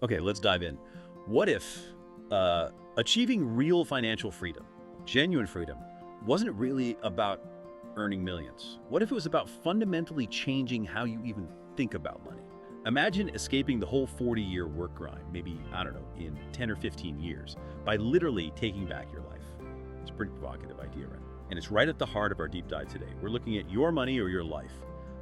Okay, let's dive in. What if achieving real financial freedom, genuine freedom, wasn't really about earning millions? What if it was about fundamentally changing how you even think about money? Imagine escaping the whole 40-year work grind, maybe, I don't know, in 10 or 15 years, by literally taking back your life. It's a pretty provocative idea, right? And it's right at the heart of our deep dive today. We're looking at Your Money or Your Life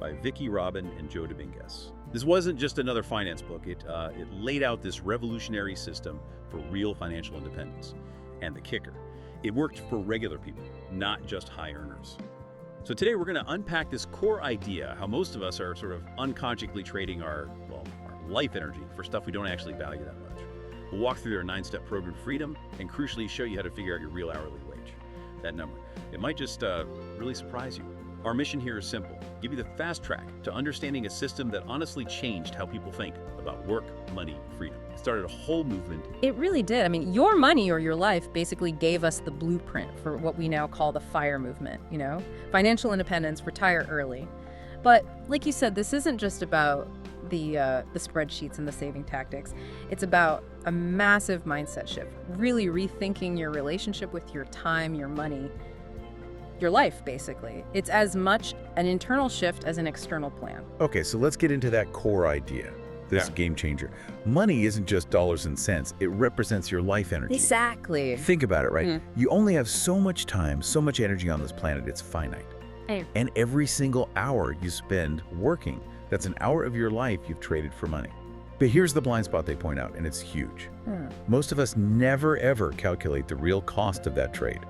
by Vicki, Robin, and Joe Dominguez. This wasn't just another finance book. It laid out this revolutionary system for real financial independence. And the kicker, it worked for regular people, not just high earners. So today we're going to unpack this core idea, how most of us are sort of unconsciously trading our life energy for stuff we don't actually value that much. We'll walk through their 9-step program freedom and crucially show you how to figure out your real hourly wage, that number. It might just really surprise you. Our mission here is simple: give you the fast track to understanding a system that honestly changed how people think about work, money, freedom. It started a whole movement. It really did. I mean, Your Money or Your Life basically gave us the blueprint for what we now call the FIRE movement, financial independence, retire early. But like you said, this isn't just about the spreadsheets and the saving tactics. It's about a massive mindset shift, really rethinking your relationship with your time, your money, your life, basically. It's as much an internal shift as an external plan. Okay, so let's get into that core idea, this game changer. Money isn't just dollars and cents. It represents your life energy. Exactly. Think about it, right? You only have so much time, so much energy on this planet. It's finite. And every single hour you spend working, that's an hour of your life you've traded for money. But here's the blind spot they point out, and it's huge. Most of us never, ever calculate the real cost of that trade.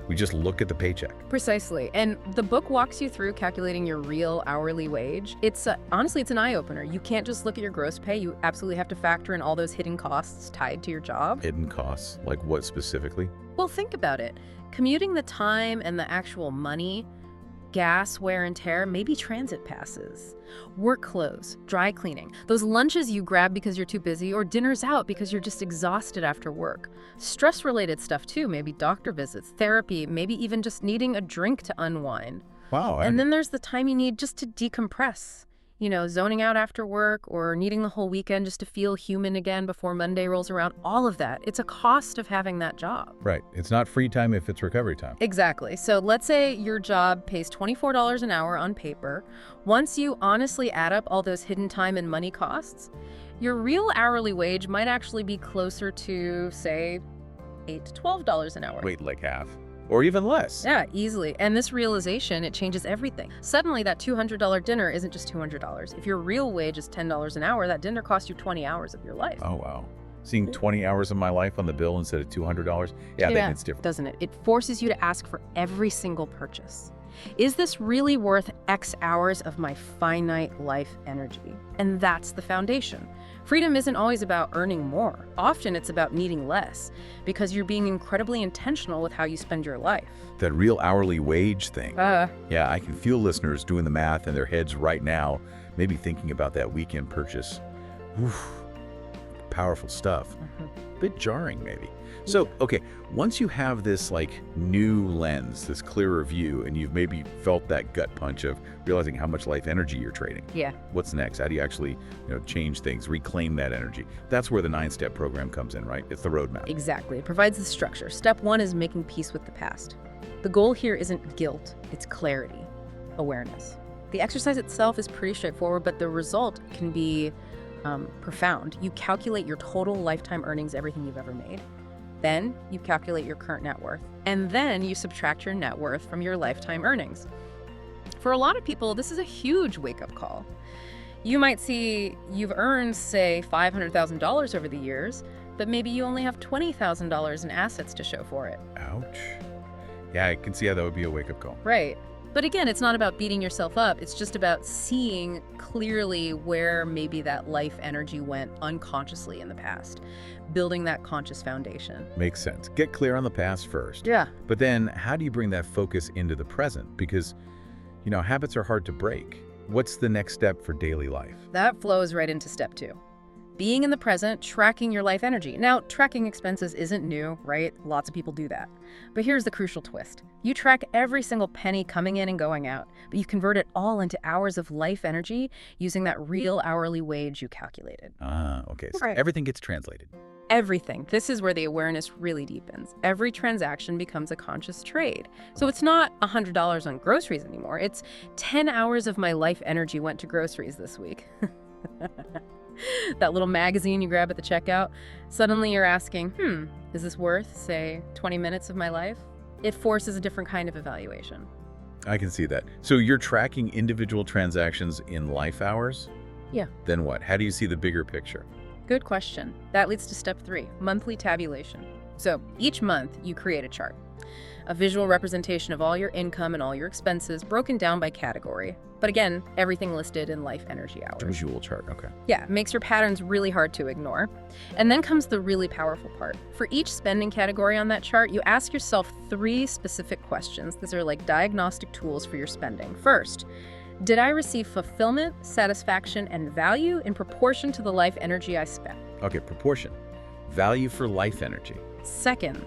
We just look at the paycheck. Precisely. And the book walks you through calculating your real hourly wage. It's honestly, it's an eye-opener. You can't just look at your gross pay. You absolutely have to factor in all those hidden costs tied to your job. Hidden costs? Like what specifically? Well, think about it. Commuting the time and the actual money, gas, wear and tear, maybe transit passes, work clothes, dry cleaning, those lunches you grab because you're too busy, or dinners out because you're just exhausted after work. Stress-related stuff too, maybe doctor visits, therapy, maybe even just needing a drink to unwind. Wow. And then there's the time you need just to decompress. Zoning out after work or needing the whole weekend just to feel human again before Monday rolls around. All of that. It's a cost of having that job. Right. It's not free time if it's recovery time. Exactly. So let's say your job pays $24 an hour on paper. Once you honestly add up all those hidden time and money costs, your real hourly wage might actually be closer to, say, $8 to $12 an hour. Wait, like half? Or even less. Yeah, easily. And this realization, it changes everything. Suddenly, that $200 dinner isn't just $200. If your real wage is $10 an hour, that dinner costs you 20 hours of your life. Oh, wow. Seeing 20 hours of my life on the bill instead of $200? Yeah, then it's different. Doesn't it? It forces you to ask for every single purchase. Is this really worth X hours of my finite life energy? And that's the foundation. Freedom isn't always about earning more. Often it's about needing less, because you're being incredibly intentional with how you spend your life. That real hourly wage thing. Yeah, I can feel listeners doing the math in their heads right now, maybe thinking about that weekend purchase. Oof, powerful stuff. Bit jarring, maybe. So, okay, once you have this new lens, this clearer view, and you've maybe felt that gut punch of realizing how much life energy you're trading. Yeah. What's next? How do you actually, change things, reclaim that energy? That's where the 9-step program comes in, right? It's the roadmap. Exactly. It provides the structure. Step 1 is making peace with the past. The goal here isn't guilt, it's clarity, awareness. The exercise itself is pretty straightforward, but the result can be profound. You calculate your total lifetime earnings, everything you've ever made. Then you calculate your current net worth. And then you subtract your net worth from your lifetime earnings. For a lot of people, this is a huge wake-up call. You might see you've earned, say, $500,000 over the years, but maybe you only have $20,000 in assets to show for it. Ouch. Yeah, I can see how that would be a wake-up call. Right. But again, it's not about beating yourself up. It's just about seeing clearly where maybe that life energy went unconsciously in the past, building that conscious foundation. Makes sense. Get clear on the past first. Yeah. But then how do you bring that focus into the present? Because, habits are hard to break. What's the next step for daily life? That flows right into step 2. being in the present, tracking your life energy. Now, tracking expenses isn't new, right? Lots of people do that. But here's the crucial twist. You track every single penny coming in and going out, but you convert it all into hours of life energy using that real hourly wage you calculated. Ah, okay. So Right. everything gets translated. Everything. This is where the awareness really deepens. Every transaction becomes a conscious trade. So it's not $100 on groceries anymore. It's 10 hours of my life energy went to groceries this week. That little magazine you grab at the checkout, suddenly you're asking, is this worth, say, 20 minutes of my life? It forces a different kind of evaluation. I can see that. So you're tracking individual transactions in life hours? Yeah. Then what? How do you see the bigger picture? Good question. That leads to step 3, monthly tabulation. So each month you create a chart, a visual representation of all your income and all your expenses broken down by category. But again, everything listed in life energy hours. Visual chart, okay. Yeah, it makes your patterns really hard to ignore. And then comes the really powerful part. For each spending category on that chart, you ask yourself 3 specific questions. These are like diagnostic tools for your spending. First, did I receive fulfillment, satisfaction, and value in proportion to the life energy I spent? Okay, proportion. Value for life energy. Second,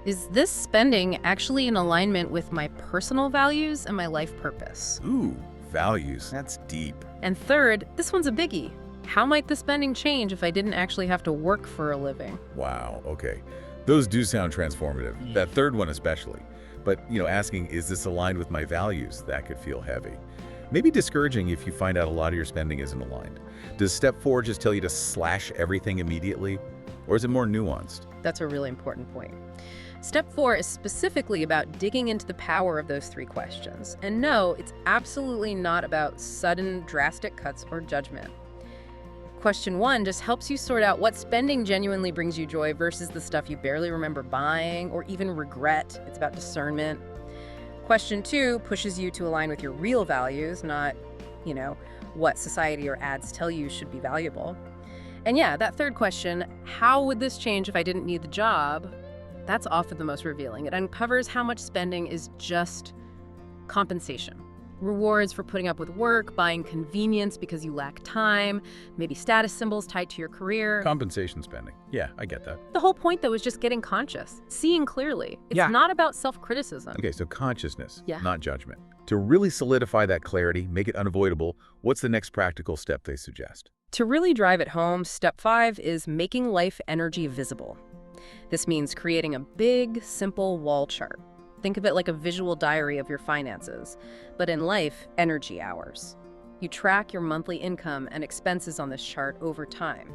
is this spending actually in alignment with my personal values and my life purpose? Ooh, values. That's deep. And third, this one's a biggie. How might the spending change if I didn't actually have to work for a living? Wow, okay. Those do sound transformative. That third one especially. But, asking, is this aligned with my values? That could feel heavy. Maybe discouraging if you find out a lot of your spending isn't aligned. Does step 4 just tell you to slash everything immediately? Or is it more nuanced? That's a really important point. Step 4 is specifically about digging into the power of those 3 questions. And no, it's absolutely not about sudden, drastic cuts or judgment. Question 1 just helps you sort out what spending genuinely brings you joy versus the stuff you barely remember buying or even regret. It's about discernment. Question 2 pushes you to align with your real values, not, what society or ads tell you should be valuable. And yeah, that third question, how would this change if I didn't need the job? That's often the most revealing. It uncovers how much spending is just compensation. Rewards for putting up with work, buying convenience because you lack time, maybe status symbols tied to your career. Compensation spending. Yeah, I get that. The whole point, though, is just getting conscious, seeing clearly. It's not about self-criticism. Okay, so consciousness, Yeah. not judgment. To really solidify that clarity, make it unavoidable, what's the next practical step they suggest? To really drive it home, step 5 is making life energy visible. This means creating a big, simple wall chart. Think of it like a visual diary of your finances, but in life, energy hours. You track your monthly income and expenses on this chart over time.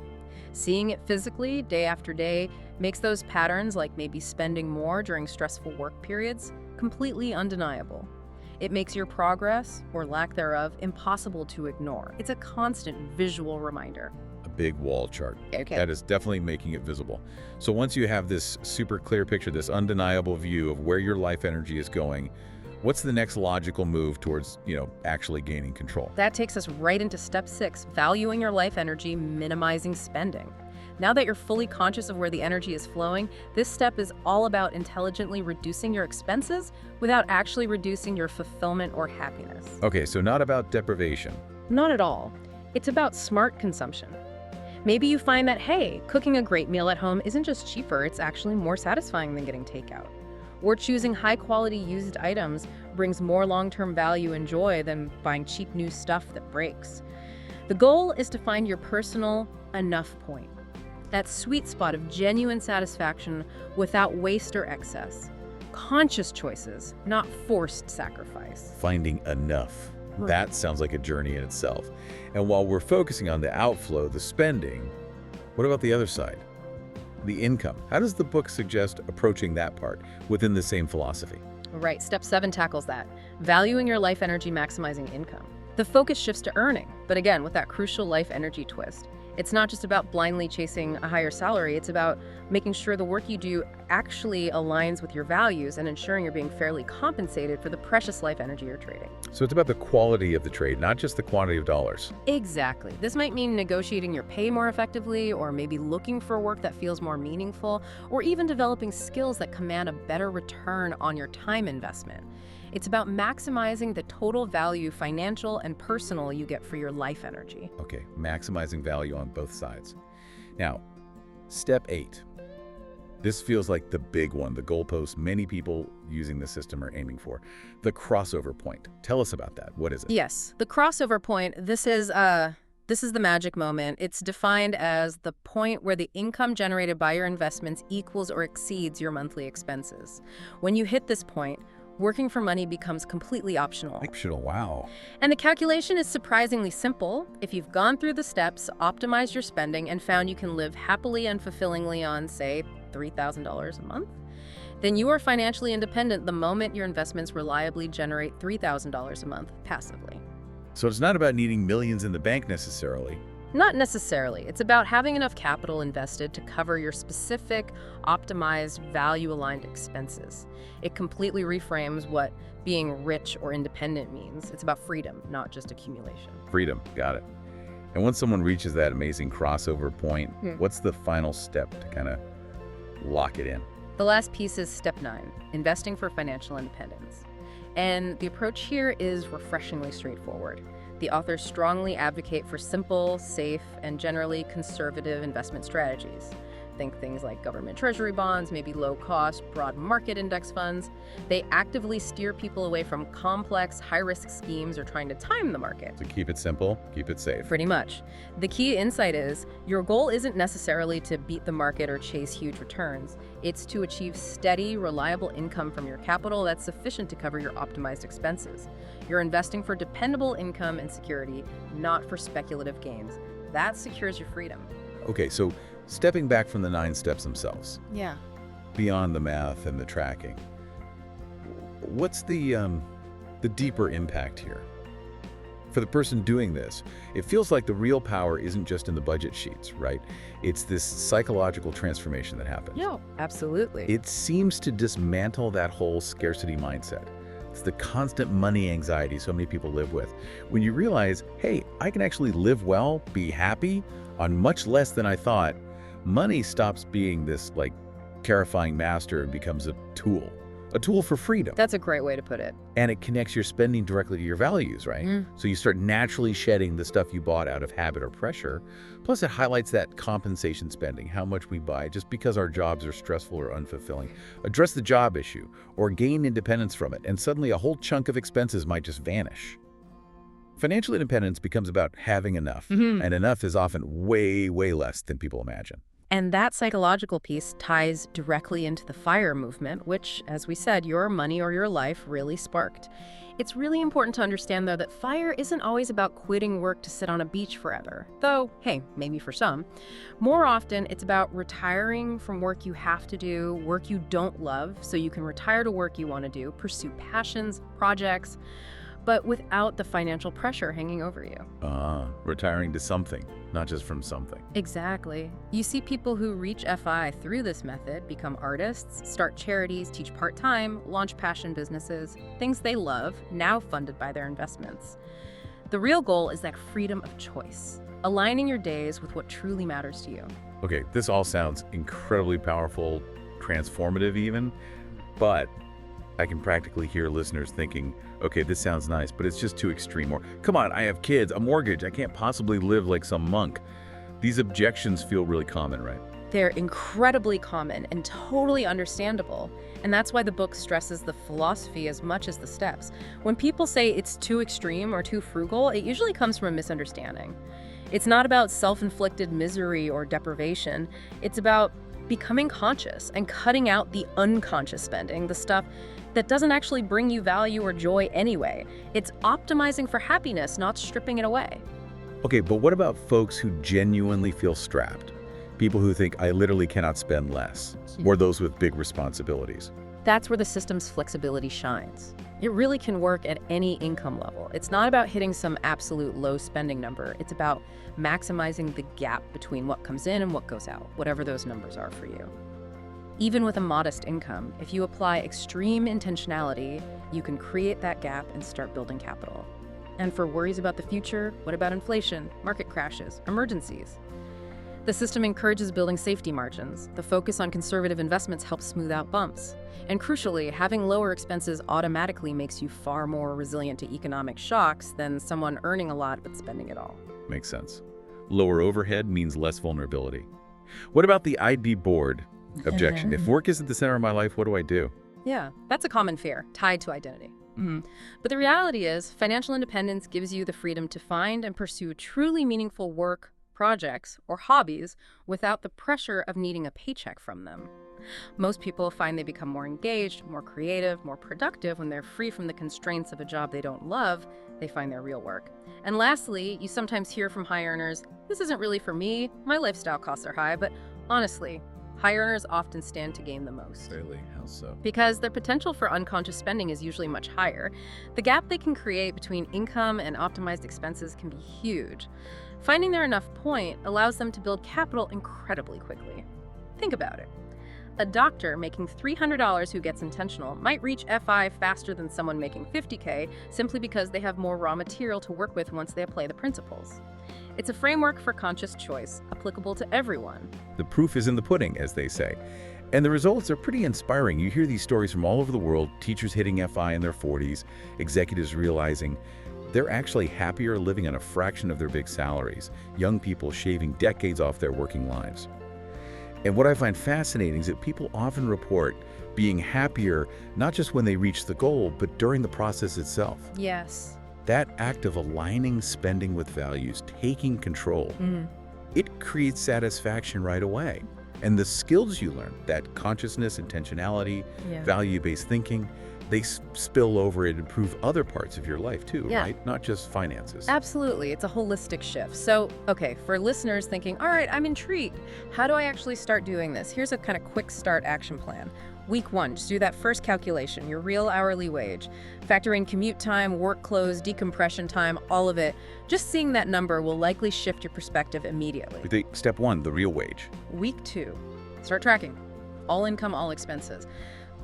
Seeing it physically, day after day, makes those patterns, like maybe spending more during stressful work periods, completely undeniable. It makes your progress, or lack thereof, impossible to ignore. It's a constant visual reminder. A big wall chart. Okay. That is definitely making it visible. So once you have this super clear picture, this undeniable view of where your life energy is going, what's the next logical move towards, actually gaining control? That takes us right into step 6, valuing your life energy, minimizing spending. Now that you're fully conscious of where the energy is flowing, this step is all about intelligently reducing your expenses without actually reducing your fulfillment or happiness. Okay, so not about deprivation. Not at all. It's about smart consumption. Maybe you find that, hey, cooking a great meal at home isn't just cheaper, it's actually more satisfying than getting takeout. Or choosing high-quality used items brings more long-term value and joy than buying cheap new stuff that breaks. The goal is to find your personal enough point, that sweet spot of genuine satisfaction without waste or excess. Conscious choices, not forced sacrifice. Finding enough. That sounds like a journey in itself. And while we're focusing on the outflow, the spending, what about the other side? The income. How does the book suggest approaching that part within the same philosophy? Right, step 7 tackles that. Valuing your life energy, maximizing income. The focus shifts to earning, but again, with that crucial life energy twist. It's not just about blindly chasing a higher salary, it's about making sure the work you do actually aligns with your values and ensuring you're being fairly compensated for the precious life energy you're trading. So it's about the quality of the trade, not just the quantity of dollars. Exactly. This might mean negotiating your pay more effectively, or maybe looking for work that feels more meaningful, or even developing skills that command a better return on your time investment. It's about maximizing the total value, financial and personal, you get for your life energy. Okay, maximizing value on both sides. Now, step 8. This feels like the big one, the goalpost many people using the system are aiming for. The crossover point. Tell us about that. What is it? Yes, the crossover point, this is the magic moment. It's defined as the point where the income generated by your investments equals or exceeds your monthly expenses. When you hit this point, working for money becomes completely optional. Optional, wow. And the calculation is surprisingly simple. If you've gone through the steps, optimized your spending, and found you can live happily and fulfillingly on, say, $3,000 a month, then you are financially independent the moment your investments reliably generate $3,000 a month passively. So it's not about needing millions in the bank necessarily. Not necessarily. It's about having enough capital invested to cover your specific, optimized, value-aligned expenses. It completely reframes what being rich or independent means. It's about freedom, not just accumulation. Freedom, got it. And once someone reaches that amazing crossover point, what's the final step to kind of lock it in? The last piece is step 9, investing for financial independence. And the approach here is refreshingly straightforward. The authors strongly advocate for simple, safe, and generally conservative investment strategies. Think things like government treasury bonds, maybe low-cost, broad market index funds. They actively steer people away from complex, high-risk schemes or trying to time the market. So keep it simple, keep it safe. Pretty much. The key insight is your goal isn't necessarily to beat the market or chase huge returns. It's to achieve steady, reliable income from your capital that's sufficient to cover your optimized expenses. You're investing for dependable income and security, not for speculative gains. That secures your freedom. Okay, so stepping back from the 9 steps themselves, Yeah. beyond the math and the tracking, what's the deeper impact here? For the person doing this, it feels like the real power isn't just in the budget sheets, right? It's this psychological transformation that happens. Yeah, absolutely. It seems to dismantle that whole scarcity mindset. It's the constant money anxiety so many people live with. When you realize, hey, I can actually live well, be happy on much less than I thought, money stops being this like terrifying master and becomes a tool for freedom. That's a great way to put it. And it connects your spending directly to your values, right? So you start naturally shedding the stuff you bought out of habit or pressure. Plus it highlights that compensation spending, how much we buy just because our jobs are stressful or unfulfilling. Address the job issue or gain independence from it, and suddenly a whole chunk of expenses might just vanish. Financial independence becomes about having enough, and enough is often way, way less than people imagine. And that psychological piece ties directly into the FIRE movement, which, as we said, Your Money or Your Life really sparked. It's really important to understand, though, that FIRE isn't always about quitting work to sit on a beach forever. Though, hey, maybe for some. More often, it's about retiring from work you have to do, work you don't love, so you can retire to work you want to do, pursue passions, projects, but without the financial pressure hanging over you. Retiring to something, not just from something. Exactly. You see people who reach FI through this method become artists, start charities, teach part-time, launch passion businesses, things they love, now funded by their investments. The real goal is that freedom of choice, aligning your days with what truly matters to you. Okay, this all sounds incredibly powerful, transformative even, but I can practically hear listeners thinking, okay, this sounds nice, but it's just too extreme. Or, come on, I have kids, a mortgage, I can't possibly live like some monk. These objections feel really common, right? They're incredibly common and totally understandable. And that's why the book stresses the philosophy as much as the steps. When people say it's too extreme or too frugal, it usually comes from a misunderstanding. It's not about self-inflicted misery or deprivation. It's about becoming conscious and cutting out the unconscious spending, the stuff that doesn't actually bring you value or joy anyway. It's optimizing for happiness, not stripping it away. Okay, but what about folks who genuinely feel strapped? People who think, I literally cannot spend less, or those with big responsibilities. That's where the system's flexibility shines. It really can work at any income level. It's not about hitting some absolute low spending number. It's about maximizing the gap between what comes in and what goes out, whatever those numbers are for you. Even with a modest income, if you apply extreme intentionality, you can create that gap and start building capital. And for worries about the future, what about inflation, market crashes, emergencies? The system encourages building safety margins. The focus on conservative investments helps smooth out bumps. And crucially, having lower expenses automatically makes you far more resilient to economic shocks than someone earning a lot but spending it all. Makes sense. Lower overhead means less vulnerability. What about the "I'd be bored" objection? If work isn't the center of my life, what do I do? Yeah, that's a common fear tied to identity. But the reality is, financial independence gives you the freedom to find and pursue truly meaningful work, projects, or hobbies without the pressure of needing a paycheck from them. Most people find they become more engaged, more creative, more productive when they're free from the constraints of a job they don't love. They find their real work. And lastly, you sometimes hear from high earners, "This isn't really for me, my lifestyle costs are high," but honestly, high earners often stand to gain the most. Clearly, how so? Because their potential for unconscious spending is usually much higher. The gap they can create between income and optimized expenses can be huge. Finding their enough point allows them to build capital incredibly quickly. Think about it. A doctor making $300 who gets intentional might reach FI faster than someone making $50K simply because they have more raw material to work with once they apply the principles. It's a framework for conscious choice, applicable to everyone. The proof is in the pudding, as they say. And the results are pretty inspiring. You hear these stories from all over the world, teachers hitting FI in their 40s, executives realizing they're actually happier living on a fraction of their big salaries, young people shaving decades off their working lives. And what I find fascinating is that people often report being happier not just when they reach the goal, but during the process itself. Yes. That act of aligning spending with values, taking control, it creates satisfaction right away. And the skills you learn, that consciousness, intentionality, value-based thinking, they spill over and improve other parts of your life too, right? Not just finances. Absolutely. It's a holistic shift. So, okay, for listeners thinking, all right, I'm intrigued. How do I actually start doing this? Here's a kind of quick start action plan. Week 1, just do that first calculation, your real hourly wage. Factor in commute time, work clothes, decompression time, all of it. Just seeing that number will likely shift your perspective immediately. Step 1, the real wage. Week 2, start tracking. All income, all expenses.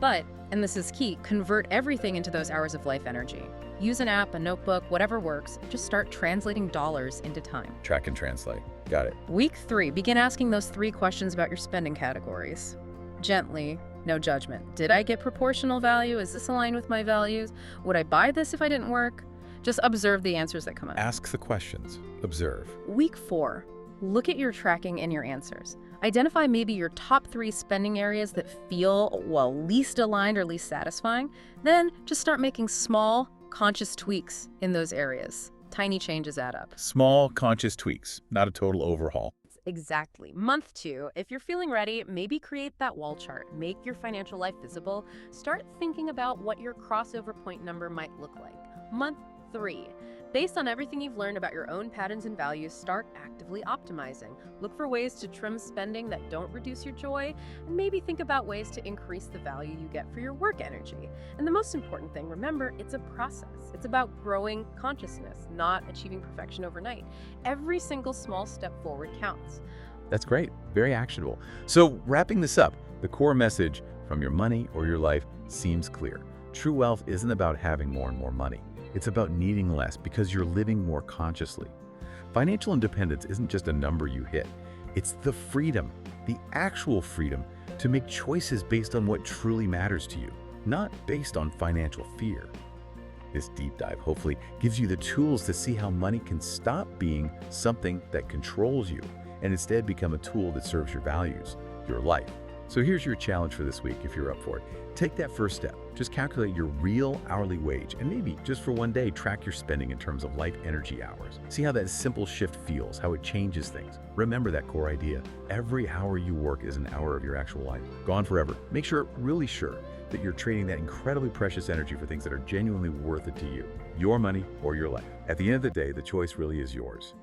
But, and this is key, convert everything into those hours of life energy. Use an app, a notebook, whatever works. Just start translating dollars into time. Track and translate. Got it. Week 3, begin asking those 3 questions about your spending categories. Gently, no judgment. Did I get proportional value? Is this aligned with my values? Would I buy this if I didn't work? Just observe the answers that come up. Ask the questions. Observe. Week 4, look at your tracking and your answers. Identify maybe your top 3 spending areas that feel, well, least aligned or least satisfying. Then just start making small, conscious tweaks in those areas. Tiny changes add up. Small, conscious tweaks, not a total overhaul. Exactly. Month 2, if you're feeling ready, maybe create that wall chart. Make your financial life visible. Start thinking about what your crossover point number might look like. Month 3, based on everything you've learned about your own patterns and values, start actively optimizing. Look for ways to trim spending that don't reduce your joy, and maybe think about ways to increase the value you get for your work energy. And the most important thing, remember, it's a process. It's about growing consciousness, not achieving perfection overnight. Every single small step forward counts. That's great. Very actionable. So wrapping this up, the core message from your money or your life seems clear. True wealth isn't about having more and more money. It's about needing less because you're living more consciously. Financial independence isn't just a number you hit. It's the freedom, the actual freedom to make choices based on what truly matters to you, not based on financial fear. This deep dive hopefully gives you the tools to see how money can stop being something that controls you and instead become a tool that serves your values, your life. So here's your challenge for this week if you're up for it. Take that first step. Just calculate your real hourly wage and maybe just for one day track your spending in terms of life energy hours. See how that simple shift feels, how it changes things. Remember that core idea. Every hour you work is an hour of your actual life. Gone forever. Make sure, really sure, that you're trading that incredibly precious energy for things that are genuinely worth it to you. Your money or your life. At the end of the day, the choice really is yours.